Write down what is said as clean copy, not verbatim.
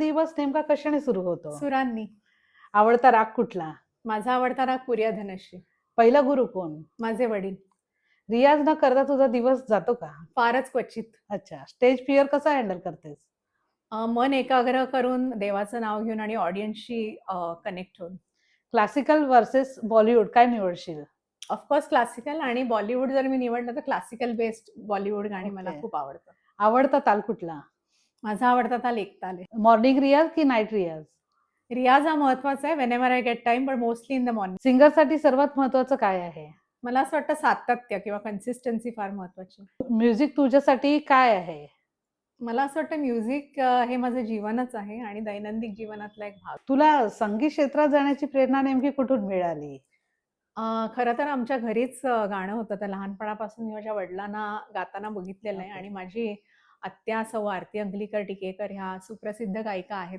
दिवस नेमका कशाने सुरू होतो? सुरांनी. आवडता राग कुठला? माझा आवडता राग पुर्या धनश्री. पहिला गुरु कोण? माझे वडील. रियाज न करता तुझा दिवस जातो का? फारच क्वचित. अच्छा. स्टेज फिअर कसा हँडल करतेस? मन एकाग्र करून देवाचं नाव घेऊन आणि ऑडियन्सशी कनेक्ट होऊन. क्लासिकल वर्सेस बॉलिवूड काय निवडशील? ऑफकोर्स क्लासिकल आणि बॉलिवूड जर मी निवडलं तर क्लासिकल बेस्ड बॉलिवूड गाणी मला Okay. खूप आवडतात. आवडता ताल कुठला? माझा आवडता ताल एकताल आहे. मॉर्निंग रियाज की नाईट रियाज? रियाज हा महत्वाचा आहे whenever I get time but mostly in the morning. सिंगरसाठी सर्वात महत्वाचं काय आहे? मला असं वाटतं सातत्य किंवा कन्सिस्टन्सी फार महत्वाची. म्युझिक तुझ्यासाठी काय आहे? मला असं वाटतं म्युझिक हे माझं जीवनच आहे आणि दैनंदिन जीवनातला एक भाग. तुला संगीत क्षेत्रात जाण्याची प्रेरणा नेमकी कुठून मिळाली? खरं तर आमच्या घरीच गाणं होतं. तर लहानपणापासून मी माझ्या वडिलांना गाताना बघितलेलं आहे Okay. आणि माझी आत्या सौ आरती अंगलीकर टिकेकर ह्या सुप्रसिद्ध गायिका आहेत.